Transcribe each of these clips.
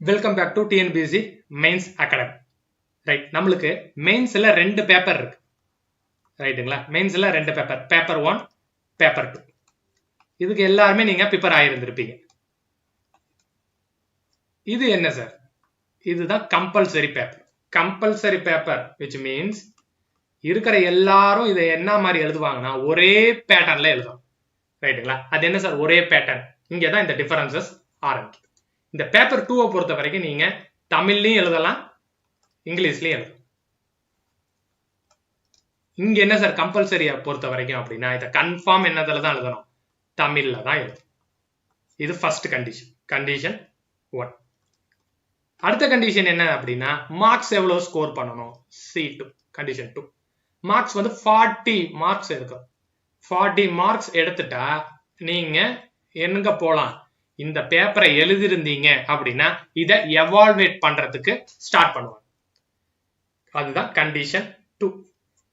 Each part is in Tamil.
Welcome back to TNPSC mains academy. Right, நம்மளுக்கு மெயின்ஸ்ல ரெண்டு பேப்பர் இருக்கு. ரைட்டுங்களா? மெயின்ஸ்ல ரெண்டு பேப்பர், பேப்பர் 1, பேப்பர் 2. இதுக்கு எல்லாருமே நீங்க ப்ரிப்பேர் ஆயிருந்திருப்பீங்க. இது என்ன சார்? இதுதான் compulsory paper. Compulsory paper which means இருக்கிற எல்லாரும் இதை என்ன மாதிரி எழுதுவாங்கன்னா ஒரே பேட்டர்ன்ல எழுதுவாங்க. ரைட்டுங்களா? அது என்ன சார் ஒரே பேட்டர்ன்? இங்கதான் இந்த டிஃபரன்சஸ் ஆரம்பிக்கும். இந்த பேப்பர் 2 பொறுத்த வரைக்கும் நீங்க தமிழ்லயும் எழுதலாம், இங்கிலீஷ்லயும் எழுதலாம். இங்க என்ன சார் கம்பல்சரியா பொறுத்த வரைக்கும் அப்படின்னா இதை கன்ஃபார்ம் என்னதுல தான் எழுதணும், தமிழ்ல தான் எழுதணும். இது ஃபர்ஸ்ட் கண்டிஷன், கண்டிஷன் 1. அடுத்த கண்டிஷன் என்ன அப்படின்னா மார்க்ஸ் எவ்வளவு ஸ்கோர் பண்ணணும், C2 கண்டிஷன் 2. மார்க்ஸ் வந்து 40 மார்க்ஸ் இருக்கும். 40 மார்க்ஸ் எடுத்துட்டா நீங்க எங்க போலாம், இந்த பேப்பரை எழுதிருந்தீங்க அப்படின்னா இதை எவால்வேட் பண்றதுக்கு ஸ்டார்ட் பண்ணுவாங்க. அதுதான் கண்டிஷன் 2.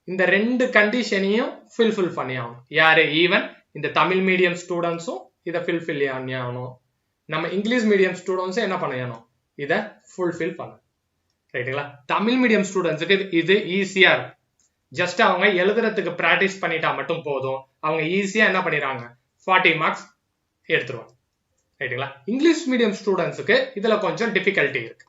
இந்த ரெண்டு கண்டிஷனையும் ஃபில்ஃபில் பண்ணி ஆகணும். யாரு? ஈவன் இந்த தமிழ் மீடியம் ஸ்டூடெண்ட்ஸும் இதை ஃபில்ஃபில் பண்ணி ஆகணும். நம்ம இங்கிலீஷ் மீடியம் ஸ்டூடெண்ட்ஸும் என்ன பண்ணணும், இதை ஃபுல்ஃபில் பண்ணணும். ரைட்டுங்களா? தமிழ் மீடியம் ஸ்டூடெண்ட்ஸுக்கு இது ஈஸியா இருக்கும். ஜஸ்ட் அவங்க எழுதுறதுக்கு பிராக்டிஸ் பண்ணிட்டா மட்டும் போதும், அவங்க ஈஸியா என்ன பண்ணிடுறாங்க, 40 மார்க்ஸ் எடுத்துருவாங்க. ரைட்டுங்களா? இங்கிலீஷ் மீடியம் ஸ்டூடெண்ட்ஸுக்கு இதுல கொஞ்சம் டிஃபிகல்ட்டி இருக்கு.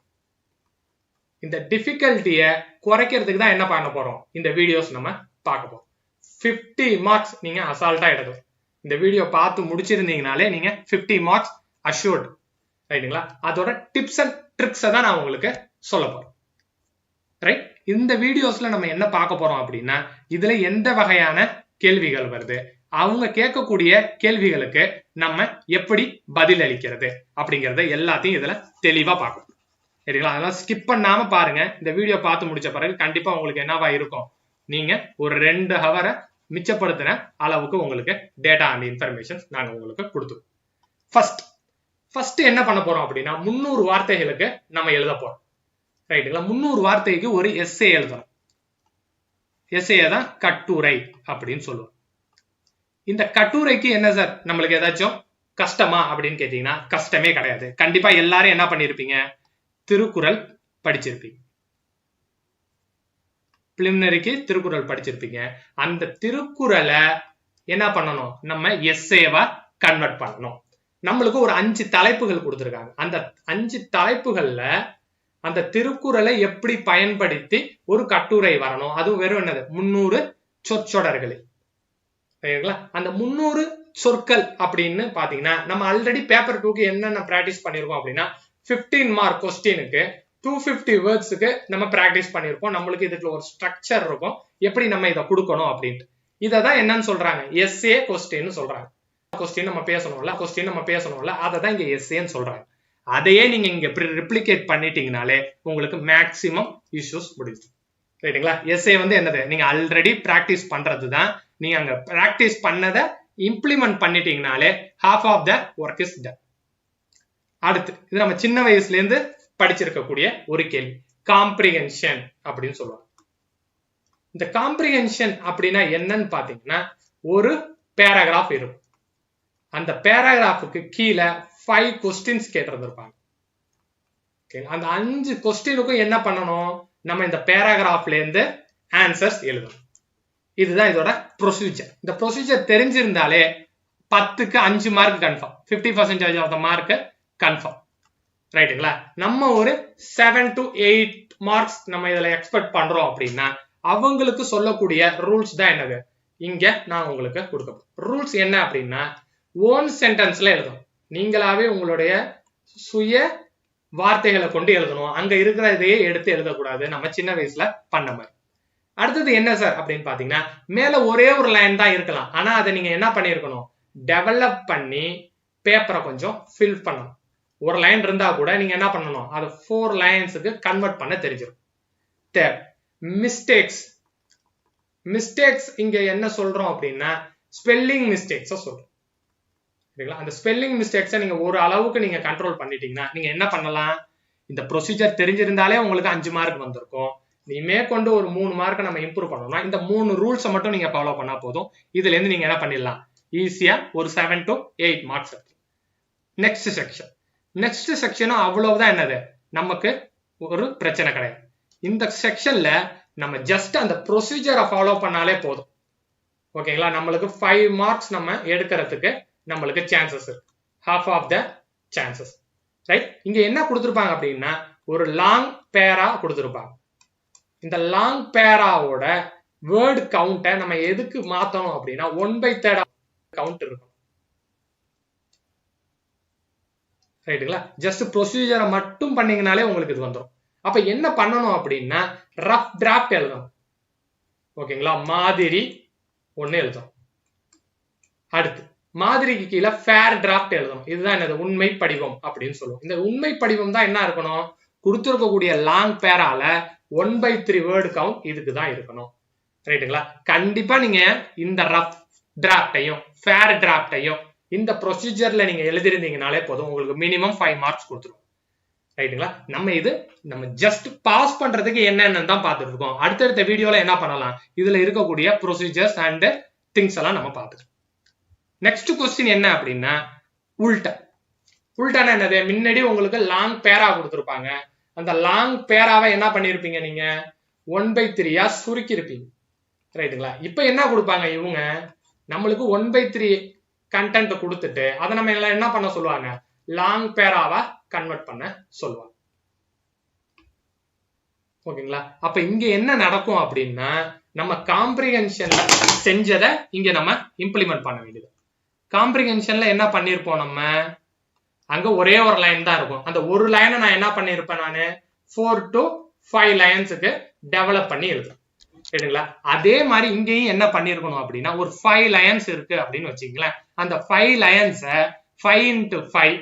இந்த டிஃபிகல்ட்டியை குறைக்கிறதுக்கு தான் என்ன பண்ண போறோம், இந்த வீடியோஸ் நம்ம பார்க்க போறோம். 50 மார்க்ஸ் நீங்க அசால்ட்டா எடுக்கணும். இந்த வீடியோ பார்த்து முடிச்சிருந்தீங்கனாலே நீங்க 50 மார்க்ஸ் அஷ்யூர்ட். ரைட்டுங்களா? அதோட டிப்ஸ் அண்ட் ட்ரிக்ஸை தான் நான் உங்களுக்கு சொல்ல போறேன். ரைட், இந்த வீடியோஸ்ல நம்ம என்ன பார்க்க போறோம் அப்படின்னா இதுல எந்த வகையான கேள்விகள் வருது, அவங்க கேட்கக்கூடிய கேள்விகளுக்கு நம்ம எப்படி பதில் அளிக்கிறது அப்படிங்கறத எல்லாத்தையும் இதுல தெளிவா பார்க்கணும். சரிங்களா? அதெல்லாம் ஸ்கிப் பண்ணாம பாருங்க. இந்த வீடியோ பார்த்து முடிச்ச பிறகு கண்டிப்பா உங்களுக்கு என்னவா இருக்கும், நீங்க ஒரு 2 ஹவரை மிச்சப்படுத்தின அளவுக்கு உங்களுக்கு டேட்டா அண்ட் இன்ஃபர்மேஷன் நாங்க உங்களுக்கு கொடுத்துருவோம். ஃபர்ஸ்ட் என்ன பண்ண போறோம் அப்படின்னா 300 வார்த்தைகளுக்கு நம்ம எழுத போறோம். ரைட்டுங்களா? 300 வார்த்தைக்கு ஒரு எஸ்ஏ எழுதணும். எஸ்ஏ தான் கட்டுரை அப்படின்னு சொல்லுவோம். இந்த கட்டுரைக்கு என்ன சார் நம்மளுக்கு ஏதாச்சும் கஷ்டமா அப்படின்னு கேட்டீங்கன்னா கஷ்டமே கிடையாது. கண்டிப்பா எல்லாரும் என்ன பண்ணிருப்பீங்க, திருக்குறள் படிச்சிருப்பீங்க. பிலிமினரிக்கு திருக்குறள் படிச்சிருப்பீங்க. அந்த திருக்குறளை என்ன பண்ணணும், நம்ம எஸ்ஏவா கன்வெர்ட் பண்ணணும். நம்மளுக்கு ஒரு 5 தலைப்புகள் கொடுத்திருக்காங்க. அந்த 5 தலைப்புகள்ல அந்த திருக்குறளை எப்படி பயன்படுத்தி ஒரு கட்டுரை வரணும், அதுவும் வெறும் என்னது 300 சொற்றொடர்களில். அந்த 300 சொற்கள் அப்படின்னு பாத்தீங்கன்னா நம்ம ஆல்ரெடி பேப்பர் 2க்கு என்னென்ன பிராக்டிஸ் பண்ணிருக்கோம் அப்படின்னா 15 மார்க் கொஸ்டினுக்கு 250 வேர்ட்ஸுக்கு நம்ம பிராக்டிஸ் பண்ணிருப்போம். நம்மளுக்கு இதுக்கு ஒரு ஸ்ட்ரக்சர் இருக்கும், எப்படி நம்ம இதை கொடுக்கணும் அப்படின்ட்டு. இதான் என்னன்னு சொல்றாங்க, எஸ்ஏ கொஸ்டின் சொல்றாங்க. கொஸ்டின் நம்ம பேசணும்ல, அதை தான் இங்க எஸ்ஏன்னு சொல்றாங்க. அதையே நீங்க இங்க ரிப்ளிகேட் பண்ணிட்டீங்கனாலே உங்களுக்கு மேக்சிமம் இஷ்யூஸ் முடியும். ரைட்டுங்களா? எஸ்ஏ வந்து என்னது, நீங்க ஆல்ரெடி பிராக்டிஸ் பண்றது தான். நீங்க அங்க பிராக்டிஸ் பண்ணதை இம்ப்ளிமெண்ட் பண்ணிட்டீங்கனாலே half of the work is done. அடுத்து இது நம்ம சின்ன வயசுல இருந்து படிச்சிருக்கக்கூடிய ஒரு கேள்வி, காம்ப்ரிஹென்ஷன் அப்படின்னு சொல்லுவாங்க. இந்த காம்ப்ரிஹென்ஷன் அப்படின்னா என்னன்னு பாத்தீங்கன்னா ஒரு பேராகிராஃப் இருக்கும். அந்த பேராகிராஃபுக்கு கீழே 5 கொஸ்டின்ஸ் கேட்டிருந்திருப்பாங்க. அந்த 5 கொஸ்டினுக்கும் என்ன பண்ணணும், நம்ம இந்த பேராகிராஃப்ல இருந்து ஆன்சர்ஸ் எழுதணும். இதுதான் இதோட ப்ரொசீஜர். இந்த ப்ரொசீஜர் தெரிஞ்சிருந்தாலே 10க்கு 5 mark confirm, 50% of the mark confirm. ரைட்டுங்களா? நம்ம ஒரு 7 to 8 மார்க்ஸ் நம்ம இதுல எக்ஸ்பெக்ட் பண்றோம் அப்படின்னா அவங்களுக்கு சொல்லக்கூடிய ரூல்ஸ் தான் என்னது இங்க நான் உங்களுக்கு கொடுக்க. ரூல்ஸ் என்ன அப்படின்னா ஓன் சென்டென்ஸ்ல எழுதணும். நீங்களாவே உங்களுடைய சுய வார்த்தைகளை கொண்டு எழுதணும். அங்க இருக்கிறதையே எடுத்து எழுதக்கூடாது, நம்ம சின்ன வயசுல பண்ண மாதிரி. அடுத்தது என்ன சார் அப்படின்னு பாத்தீங்கன்னா மேல ஒரே ஒரு லைன் தான் இருக்கலாம், ஆனா அதை நீங்க என்ன பண்ணிருக்கணும், டெவலப் பண்ணி பேப்பரை கொஞ்சம் ஃபில் பண்ணணும். ஒரு லைன் இருந்தா கூட நீங்க என்ன பண்ணணும், அதை 4 லைன்ஸுக்கு கன்வெர்ட் பண்ண தெரிஞ்சிடும். மிஸ்டேக்ஸ் இங்க என்ன சொல்றோம் அப்படின்னா ஸ்பெல்லிங் மிஸ்டேக்ஸ சொல்றோம். அந்த ஸ்பெல்லிங் மிஸ்டேக்ஸை நீங்க ஒரு அளவுக்கு நீங்க கண்ட்ரோல் பண்ணிட்டீங்கன்னா நீங்க என்ன பண்ணலாம், இந்த ப்ரொசீஜர் தெரிஞ்சிருந்தாலே உங்களுக்கு 5 மார்க் வந்திருக்கும். நீ மேற்கொண்டு ஒரு 3 மார்க் நம்ம இம்ப்ரூவ் பண்ணணும்னா இந்த 3 ரூல்ஸை மட்டும் நீங்க ஃபாலோ பண்ணா போதும். இதுல இருந்து நீங்க என்ன பண்ணிடலாம், ஈஸியா ஒரு 7 to 8 மார்க்ஸ். நெக்ஸ்ட் செக்ஷனும் அவ்வளவுதான் என்னது, நமக்கு ஒரு பிரச்சனை கிடையாது. இந்த செக்ஷன்ல நம்ம ஜஸ்ட் அந்த ப்ரொசீஜரை ஃபாலோ பண்ணாலே போதும். ஓகேங்களா, நம்மளுக்கு 5 மார்க்ஸ் நம்ம எடுக்கிறதுக்கு நம்மளுக்கு சான்சஸ் இருக்கு, half of the chances. Right, இங்க என்ன கொடுத்திருப்பாங்க அப்படின்னா ஒரு லாங் பேரா கொடுத்திருப்பாங்க. இந்த லாங் பேராவோட வேர்ட் கவுண்ட்டை நம்ம எதுக்கு மாத்தணும் அப்படின்னா 1/3 கவுண்ட் இருக்கும். ரைட்டுங்களா, ஜஸ்ட் ப்ரொசீஜரை மட்டும் பண்ணீங்கனாலே உங்களுக்கு இது வந்துடும். அப்ப என்ன பண்ணணும் அப்படின்னா ரஃப் டிராஃப்ட் எழுதணும். ஓகேங்களா, மாதிரி ஒண்ணு எழுதணும். அடுத்து மாதிரிக்கு கீழே ஃபேர் டிராஃப்ட் எழுதணும். இதுதான் என்னது, உண்மை படிவம் அப்படின்னு சொல்லுவோம். இந்த உண்மை படிவம் தான் என்ன இருக்கணும், கொடுத்திருக்கக்கூடிய லாங் பேரால 1/3 வேர்டு கவுண்ட் இதுக்கு தான் இருக்கணும். ரைட்டுங்களா, கண்டிப்பா நீங்க இந்த ரஃப் டிராஃப்டையும் ஃபேர் டிராஃப்டையும் இந்த ப்ரொசீஜர்ல நீங்க எழுதிருந்தீங்கனாலே போதும், உங்களுக்கு மினிமம் 5 மார்க்ஸ் கொடுத்துரும். ரைட்டுங்களா, நம்ம ஜஸ்ட் பாஸ் பண்றதுக்கு என்னன்னு தான் பார்த்துட்டு இருக்கோம். அடுத்தடுத்த வீடியோல என்ன பண்ணலாம், இதுல இருக்கக்கூடிய ப்ரொசீஜர்ஸ் அண்ட் திங்ஸ் எல்லாம் நம்ம பார்த்துக்கலாம். நெக்ஸ்ட் கொஸ்டின் என்ன அப்படின்னா உல்டா. உல்டானா என்னது, முன்னாடி உங்களுக்கு லாங் பேரா கொடுத்துருப்பாங்க. அந்த லாங் பேராவை என்ன பண்ணிருப்பீங்க, நீங்க 1/3 சுருக்கி இருப்பீங்க. ரைட்டுங்களா, இப்ப என்ன கொடுப்பாங்க இவங்க, நம்மளுக்கு 1/3 கண்டென்ட் கொடுத்துட்டு அதை நம்ம என்ன பண்ண சொல்லுவாங்க, லாங் பேராவா கன்வெர்ட் பண்ண சொல்லுவாங்க. ஓகேங்களா, அப்ப இங்க என்ன நடக்கும் அப்படின்னா நம்ம காம்ப்ரிஹென்ஷன்ல செஞ்சதை இங்க நம்ம இம்ப்ளிமெண்ட் பண்ண வேண்டியது. காம்ப்ரிஹென்ஷன்ல என்ன பண்ணிருப்போம், நம்ம அங்க ஒரே ஒரு லைன் தான் இருக்கும். அந்த ஒரு லைனை நான் என்ன பண்ணிருப்பேன், நானு 4 to 5 லைன்ஸுக்கு டெவலப் பண்ணி எழுதுறேன். சரிங்களா, அதே மாதிரி இங்கேயும் என்ன பண்ணிருக்கணும் அப்படின்னா ஒரு 5 லைன்ஸ் இருக்கு அப்படின்னு வச்சுங்களேன். அந்த 5 லைன்ஸை 5 into 5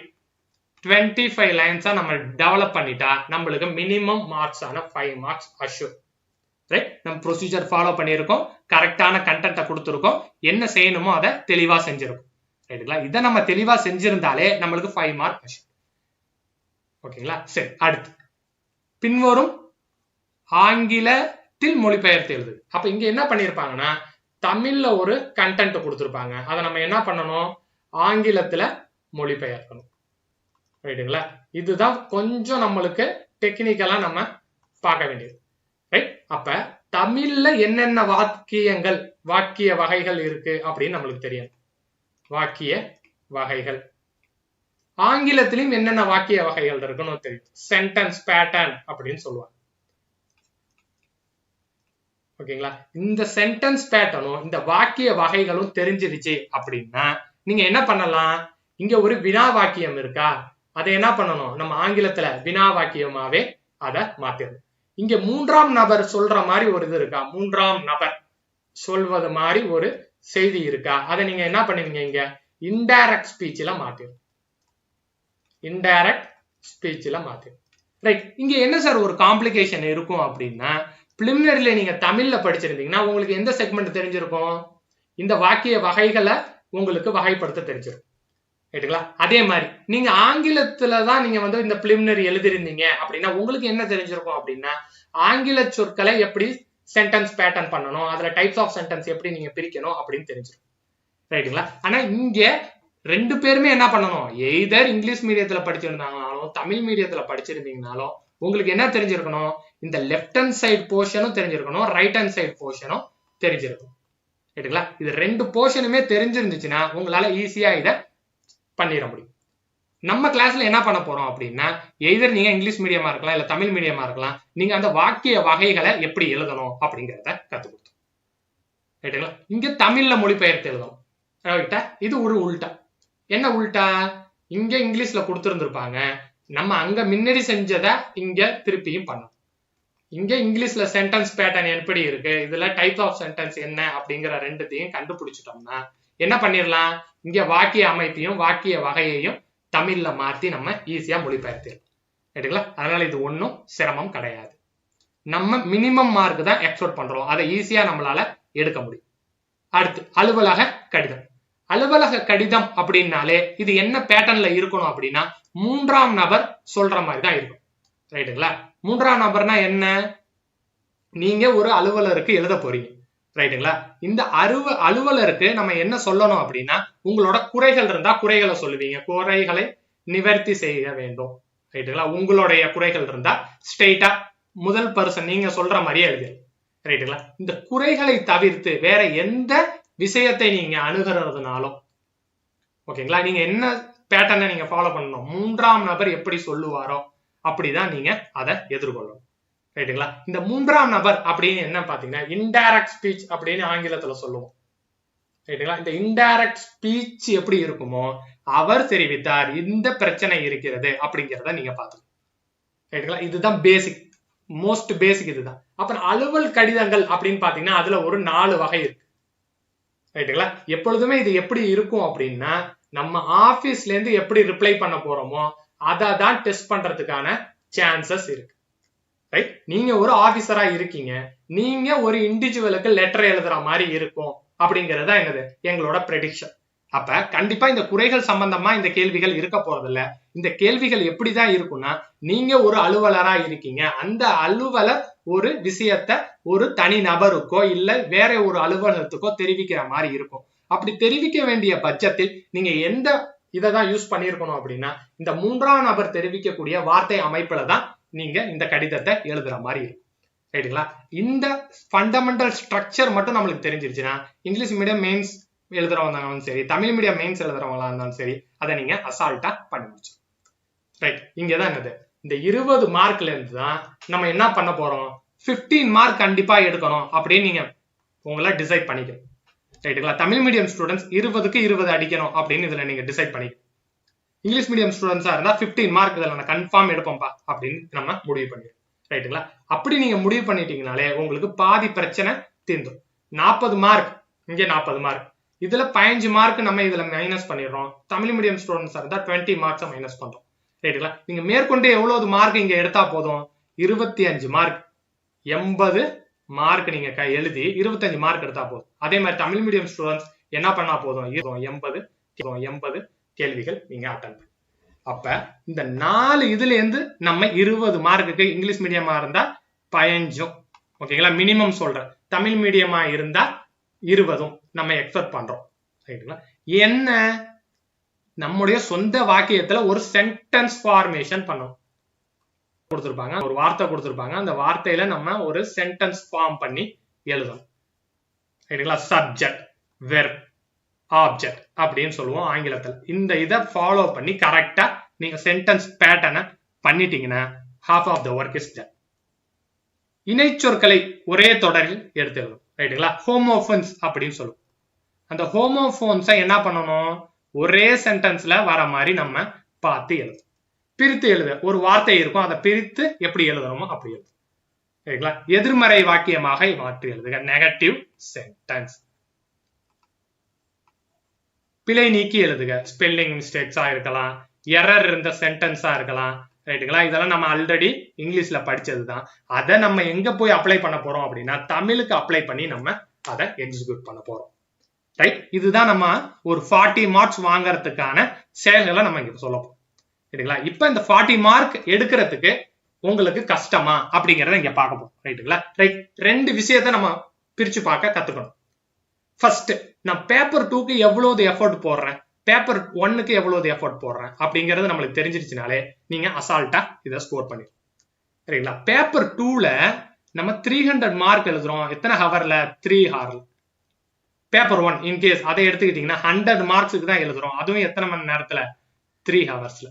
25 லைன்ஸா நம்ம டெவலப் பண்ணிட்டா நம்மளுக்கு மினிமம் மார்க்ஸ் ஆன 5 மார்க்ஸ் அஷ்யூர். ரைட், நம்ம ப்ரொசீஜர் ஃபாலோ பண்ணியிருக்கோம், கரெக்டான கண்டென்ட்டை கொடுத்துருக்கோம், என்ன செய்யணுமோ அதை தெளிவா செஞ்சிருக்கோம். ரைட்டுங்களா, இதை நம்ம தெளிவா செஞ்சிருந்தாலே நம்மளுக்கு 5 மார்க் அஷ்யூர். ஓகேங்களா, சரி, அடுத்து பின்வரும் ஆங்கிலத்தில் மொழிபெயர்த்து எழுது. அப்ப இங்க என்ன பண்ணிருப்பாங்கன்னா தமிழ்ல ஒரு கண்டென்ட் கொடுத்திருப்பாங்க, அதை நம்ம என்ன பண்ணணும், ஆங்கிலத்துல மொழிபெயர்க்கணும். ரைட்டுங்களா, இதுதான் கொஞ்சம் நம்மளுக்கு டெக்னிக்கலா நம்ம பார்க்க வேண்டியது. ரைட், அப்ப தமிழ்ல என்னென்ன வாக்கிய வகைகள் இருக்கு அப்படின்னு நம்மளுக்கு தெரியும். வாக்கிய வகைகள் ஆங்கிலத்திலும் என்னென்ன வாக்கிய வகைகள் இருக்குன்னு தெரியும், சென்டென்ஸ் பேட்டர்ன் அப்படின்னு சொல்லுவாங்க. ஓகேங்களா, இந்த சென்டென்ஸ் பேட்டர்னும் இந்த வாக்கிய வகைகளும் தெரிஞ்சிருச்சு அப்படின்னா நீங்க என்ன பண்ணலாம், இங்க ஒரு வினா வாக்கியம் இருக்கா, அதை என்ன பண்ணணும், நம்ம ஆங்கிலத்துல வினா வாக்கியமாவே அதை மாத்திடணும். இங்க 3ஆம் நபர் சொல்ற மாதிரி ஒரு இது இருக்கா, 3ஆம் நபர் சொல்வது மாதிரி ஒரு செய்தி இருக்கா, அதை நீங்க என்ன பண்ணுவீங்க, இங்க இன்டைரக்ட் ஸ்பீச்ல மாத்திடும். இன்டைரக்ட் ஸ்பீச்ல மாத்திடும். ரைட், இங்க என்ன சார் ஒரு காம்ப்ளிகேஷன் இருக்கும் அப்படின்னா பிலிமினரியில நீங்க தமிழ்ல படிச்சிருந்தீங்கன்னா உங்களுக்கு எந்த செக்மெண்ட் தெரிஞ்சிருக்கும், இந்த வாக்கிய வகைகளை உங்களுக்கு வகைப்படுத்த தெரிஞ்சிருக்கும். ரைட்டுங்களா, அதே மாதிரி நீங்க ஆங்கிலத்துலதான் நீங்க இந்த பிலிமினரி எழுதிருந்தீங்க அப்படின்னா உங்களுக்கு என்ன தெரிஞ்சிருக்கும் அப்படின்னா ஆங்கில சொற்களை எப்படி சென்டென்ஸ் பேட்டர்ன் பண்ணணும், அதுல டைப்ஸ் ஆஃப் சென்டென்ஸ் எப்படி நீங்க பிரிக்கணும் அப்படின்னு தெரிஞ்சிருக்கும். ரைட்டுங்களா, ஆனா இங்க 2 பேருமே என்ன பண்ணணும், எய்தர் இங்கிலீஷ் மீடியத்துல படிச்சிருந்தாங்கனாலும் தமிழ் மீடியத்துல படிச்சிருந்தீங்கனாலும் உங்களுக்கு என்ன தெரிஞ்சிருக்கணும், இந்த லெஃப்ட் ஹேண்ட் சைடு போர்ஷனும் தெரிஞ்சிருக்கணும், ரைட் ஹேண்ட் சைடு போர்ஷனும் தெரிஞ்சிருக்கும். ரைட்டுங்களா, இது 2 போர்ஷனுமே தெரிஞ்சிருந்துச்சுன்னா உங்களால ஈஸியா இதை பண்ணிட முடியும். நம்ம கிளாஸ்ல என்ன பண்ண போறோம் அப்படின்னா எய்தர் நீங்க இங்கிலீஷ் மீடியமா இருக்கலாம் இல்ல தமிழ் மீடியமா இருக்கலாம், நீங்க அந்த வாக்கிய வகைகளை எப்படி எழுதணும் அப்படிங்கறத கத்து கொடுத்தோம். ரைட்டுங்களா, இங்க தமிழ்ல மொழிபெயர்த்து எழுதணும். ரைட்டா, இது ஒரு உல்டா. என்ன உல்டா, இங்க இங்கிலீஷ்ல கொடுத்திருந்திருப்பாங்க, நம்ம அங்க முன்னாடி செஞ்சதை இங்க திருப்பியும் பண்ணணும். இங்க இங்கிலீஷ்ல சென்டென்ஸ் பேட்டர்ன் எப்படி இருக்கு, இதுல டைப்ஸ் ஆஃப் சென்டென்ஸ் என்ன அப்படிங்கிற 2த்தையும் கண்டுபிடிச்சிட்டோம்னா என்ன பண்ணிடலாம், இங்க வாக்கிய அமைப்பையும் வாக்கிய வகையையும் தமிழ்ல மாத்தி நம்ம ஈஸியா மொழிபெயர்த்திடலாம். ரைட்டுங்களா, அதனால இது ஒன்றும் சிரமம் கிடையாது. நம்ம மினிமம் மார்க் தான் எக்ஸ்பெக்ட் பண்றோம், அதை ஈஸியா நம்மளால எடுக்க முடியும். அடுத்து அலுவலக கடிதம். அலுவலக கடிதம் அப்படின்னாலே இது என்ன பேட்டர்ன்ல இருக்கணும் அப்படின்னா 3ஆம் நபர் சொல்ற மாதிரி தான் இருக்கும். ரைட்டுங்களா, 3ஆம் நபர்னா என்ன, நீங்க ஒரு அலுவலருக்கு எழுத போறீங்க. ரைட்டுங்களா, இந்த அலுவலருக்கு நம்ம என்ன சொல்லணும் அப்படின்னா உங்களோட குறைகள் இருந்தா குறைகளை சொல்லுவீங்க, குறைகளை நிவர்த்தி செய்ய வேண்டும். ரைட்டுங்களா? உங்களுடைய குறைகள் இருந்தா ஸ்ட்ரெயிட்டா முதல் பர்சன் நீங்க சொல்ற மாதிரியே எழுது, ரைட்டுங்களா? இந்த குறைகளை தவிர்த்து வேற எந்த விஷயத்தை நீங்க அணுகிறதுனாலும் ஓகேங்களா, நீங்க என்ன பேட்டர்னை நீங்க ஃபாலோ பண்ணணும், மூன்றாம் நபர் எப்படி சொல்லுவாரோ அப்படிதான் நீங்க அதை எதிர்கொள்ளணும், ரைட்டுங்களா? இந்த மூன்றாம் நபர் அப்படின்னு என்ன பாத்தீங்கன்னா இன்டைரக்ட் ஸ்பீச் அப்படின்னு ஆங்கிலத்துல சொல்லுவோம், ரைட்டுங்களா? இந்த இன்டைரக்ட் ஸ்பீச் எப்படி இருக்குமோ அவர் தெரிவித்தார் இந்த பிரச்சனை இருக்கிறது அப்படிங்கிறத நீங்க பாத்துக்கணும், ரைட்டுங்களா? இதுதான் பேசிக், மோஸ்ட் பேசிக் இதுதான். அப்புறம் அலுவல் கடிதங்கள் அப்படின்னு பாத்தீங்கன்னா அதுல ஒரு 4 வகை இருக்கு, ரைட்டுங்களா? எப்பொழுதுமே இது எப்படி இருக்கும் அப்படின்னா நம்ம ஆபீஸ்ல இருந்து எப்படி ரிப்ளை பண்ண போறோமோ அதை தான் டெஸ்ட் பண்றதுக்கான சான்சஸ் இருக்கு, ரைட்? நீங்க ஒரு ஆபீசரா இருக்கீங்க, நீங்க ஒரு இண்டிவிஜுவலுக்கு லெட்டர் எழுதுற மாதிரி இருக்கும் அப்படிங்கறதா என்னது எங்களோட ப்ரெடிக்ஷன். அப்ப கண்டிப்பா இந்த குறைகள் சம்பந்தமா இந்த கேள்விகள் இருக்க போறதில்ல. இந்த கேள்விகள் எப்படிதான் இருக்கும்னா நீங்க ஒரு அலுவலரா இருக்கீங்க, அந்த அலுவலர் ஒரு விஷயத்த ஒரு தனி நபருக்கோ இல்ல வேற ஒரு அலுவலகத்துக்கோ தெரிவிக்கிற மாதிரி இருக்கும். அப்படி தெரிவிக்க வேண்டிய பட்சத்தில் நீங்க எந்த இதான் யூஸ் பண்ணிருக்கணும் அப்படின்னா இந்த மூன்றாம் நபர் தெரிவிக்கக்கூடிய வார்த்தை அமைப்புல தான் நீங்க இந்த கடிதத்தை எழுதுற மாதிரி இருக்கும், ரைட்டுங்களா? இந்த ஃபண்டமெண்டல் ஸ்ட்ரக்சர் மட்டும் நம்மளுக்கு தெரிஞ்சிருச்சுன்னா இங்கிலீஷ் மீடியம் மெயின்ஸ் எழுதுறவங்க இருந்தாலும் சரி, தமிழ் மீடியம் மெயின்ஸ் எழுதுறவங்களா இருந்தாலும் சரி, அதை நீங்க அசால்ட்டா பண்ணி முடிச்சு, ரைட்? இங்கதான் என்னது இந்த 20 மார்க்ல இருந்து தான் நம்ம என்ன பண்ண போறோம், 15 மார்க் கண்டிப்பா எடுக்கணும் அப்படின்னு நீங்க உங்களை டிசைட் பண்ணிக்கணும், ரைட்டுங்களா? தமிழ் மீடியம் ஸ்டூடெண்ட்ஸ் 20க்கு 20 அடிக்கணும் அப்படின்னு இதுல நீங்க டிசைட் பண்ணிக்கணும். இங்கிலீஷ் மீடியம் ஸ்டூடெண்ட்ஸா இருந்தா 15 மார்க் இதுல நான் கன்ஃபார்ம் எடுப்போம்பா அப்படின்னு நம்ம முடிவு பண்ணிடுறோம், ரைட்டுங்களா? அப்படி நீங்க முடிவு பண்ணிட்டீங்கனாலே உங்களுக்கு பாதி பிரச்சனை தீர்ந்துடும். 40 மார்க் இங்க 40 மார்க், இதுல 15 மார்க் நம்ம இதுல மைனஸ் பண்ணிடுறோம். தமிழ் மீடியம் ஸ்டூடெண்ட்ஸா இருந்தா 20 மார்க்ஸ் மைனஸ் பண்றோம், ரைட்டுங்களா? நீங்க மேற்கொண்டு எவ்வளவு மார்க் இங்க எடுத்தா போதும், 25 மார்க், 80 மார்க் நீங்க எழுதி 25 மார்க் எடுத்தா போதும். அதே மாதிரி தமிழ் மீடியம் ஸ்டூடெண்ட்ஸ் என்ன பண்ணா போதும், 80 கேள்விகள் நீங்க அட்டெண்ட் பண்ணி. அப்ப இந்த 4 இதுல இருந்து நம்ம 20 மார்க்குக்கு இங்கிலீஷ் மீடியமா இருந்தா 15, ஓகேங்களா? மினிமம் சொல்றேன். தமிழ் மீடியமா இருந்தா 20 நம்ம எக்ஸ்பெக்ட் பண்றோம், ரைட்டுங்களா? என்ன நம்முடைய சொந்த வாக்கியத்துல ஒரு சென்டென்ஸ் ஃபார்மேஷன் பண்ணணும் கொடுத்திருப்பாங்க, ஒரு வார்த்தை கொடுத்திருப்பாங்க, அந்த வார்த்தையில நம்ம ஒரு சென்டென்ஸ் ஃபார்ம் பண்ணி எழுதணும், ரைட்டுங்களா? சப்ஜெக்ட், வெர்ப், ஆப்ஜெக்ட் அப்படின்னு சொல்லுவோம் ஆங்கிலத்தில். இந்த இதை ஃபாலோ பண்ணி கரெக்டா நீங்க சென்டென்ஸ் பேட்டர்னை பண்ணிட்டீங்கன்னா half of the work is done. இணைச்சொற்களை ஒரே தொடரில் எடுத்து எழுதும், ரைட்டுங்களா? ஹோமோஃபோன்ஸ் அப்படின்னு சொல்லுவோம். அந்த ஹோமோஃபோன்ஸை என்ன பண்ணணும், ஒரே சென்டென்ஸ்ல வர மாதிரி நம்ம பார்த்து எழுதும். பிரித்து எழுத ஒரு வார்த்தை இருக்கும், அதை பிரித்து எப்படி எழுதணுமோ அப்படி எழுதும், ரைட்டுங்களா? எதிர்மறை வாக்கியமாக மாற்றி எழுதுக, நெகட்டிவ் சென்டென்ஸ். பிழை நீக்கி எழுதுக, ஸ்பெல்லிங் மிஸ்டேக்ஸா இருக்கலாம், எரர் இருந்த சென்டென்ஸா இருக்கலாம், ரைட்டுங்களா? இதெல்லாம் நம்ம ஆல்ரெடி இங்கிலீஷ்ல படிச்சதுதான். அதை நம்ம எங்க போய் அப்ளை பண்ண போறோம் அப்படின்னா தமிழுக்கு அப்ளை பண்ணி நம்ம அதை எக்ஸிக்யூட் பண்ண போறோம், ரைட்? இதுதான் நம்ம ஒரு 40 மார்க்ஸ் வாங்கறதுக்கான செயல்களை நம்ம இங்க சொல்ல போறோம், ரைட்டுங்களா? இப்ப இந்த 40 மார்க் எடுக்கிறதுக்கு உங்களுக்கு கஷ்டமா அப்படிங்கறத இங்க பார்க்க போறோம், ரைட்டுங்களா? ரைட், 2 விஷயத்த நம்ம பிரிச்சு பார்க்க கத்துக்கணும். ஃபர்ஸ்ட், நான் பேப்பர் 2க்கு எவ்வளவு எஃபோர்ட் போடுறேன், பேப்பர் 1க்கு எவ்வளவு எஃபோர்ட் போடுறேன் அப்படிங்கிறது நம்மளுக்கு தெரிஞ்சிருச்சுனாலே நீங்க அசால்ட்டா இதை ஸ்கோர் பண்ணிடலாம், சரிங்களா? பேப்பர் 2ல நம்ம 300 மார்க் எழுதுறோம், எத்தனை ஹவர்ல, 3 ஹவர்ல. பேப்பர் 1 இன்கேஸ் அதை எடுத்துக்கிட்டீங்கன்னா 100 மார்க்ஸுக்கு தான் எழுதுறோம், அதுவும் எத்தனை மணி நேரத்துல, 3 ஹவர்ஸ்ல,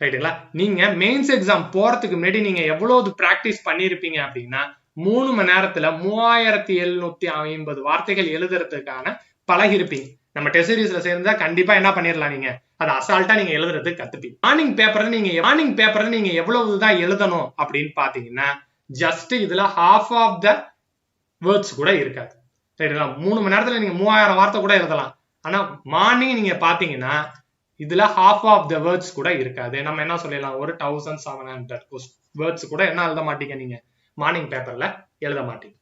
ரைட்டுங்களா? நீங்க மெயின்ஸ் எக்ஸாம் போறதுக்கு முன்னாடி நீங்க எவ்வளவு பிராக்டிஸ் பண்ணிருப்பீங்க அப்படின்னா 3 மணி நேரத்துல 3750 வார்த்தைகள் எழுதுறதுக்கான பழகி இருப்பீங்க. நம்ம டெஸ்ட் சீரிஸ்ல சேர்ந்தா கண்டிப்பா என்ன பண்ணிடலாம், நீங்க அதை அசால்ட்டா நீங்க எழுதுறதுக்கு கத்துப்பீங்க. மார்னிங் பேப்பர்ல நீங்க எவ்வளவுதான் எழுதணும் அப்படின்னு பாத்தீங்கன்னா ஜஸ்ட் இதுல half of the words கூட இருக்காது, ரைட்டுங்களா? 3 மணி நேரத்துல நீங்க 3000 வார்த்தை கூட எழுதலாம். ஆனா மார்னிங் நீங்க பாத்தீங்கன்னா இதுல half of the words கூட இருக்காது. நம்ம என்ன சொல்லலாம், ஒரு 1700 words கூட என்ன எழுத மாட்டீங்க, நீங்க மார்னிங் பேப்பர்ல எழுத மாட்டீங்க,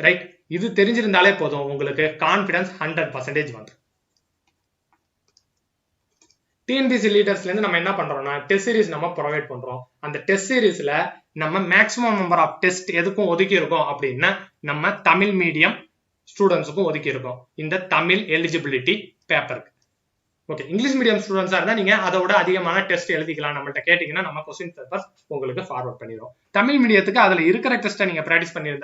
ரைட்? இது தெரிஞ்சிருந்தாலே போதும், உங்களுக்கு கான்பிடன்ஸ் 100% வந்து. டிஎன்பிசி லீடர்ஸ்ல இருந்து நம்ம என்ன பண்றோம்னா டெஸ்ட் சீரிஸ் நம்ம ப்ரொவைட் பண்றோம். அந்த டெஸ்ட் சீரிஸ்ல நம்ம மேக்ஸிமம் நம்பர் ஆஃப் டெஸ்ட் எதுக்கும் ஒதுக்கி இருக்கோம் அப்படின்னா நம்ம தமிழ் மீடியம் ஸ்டூடெண்ட்ஸுக்கும் ஒதுக்கி இருக்கோம், இந்த தமிழ் எலிஜிபிலிட்டி பேப்பருக்கு, ஓகே, இங்கிலீஷ் மீடியம் ஸ்டூடெண்ட்ஸா இருந்தா நீங்க அதோட அதிகமான டெஸ்ட் எழுதிக்கலாம். நம்மள்ட்ட கேட்டீங்கன்னா நம்ம கொஸ்டின் பேப்பர் உங்களுக்கு ஃபார்வர்ட் பண்ணிடுவோம். தமிழ் மீடியத்துக்கு அதுல இருக்கிற டெஸ்ட்டை நீங்க பிராக்டிஸ் பண்ணியிருந்தா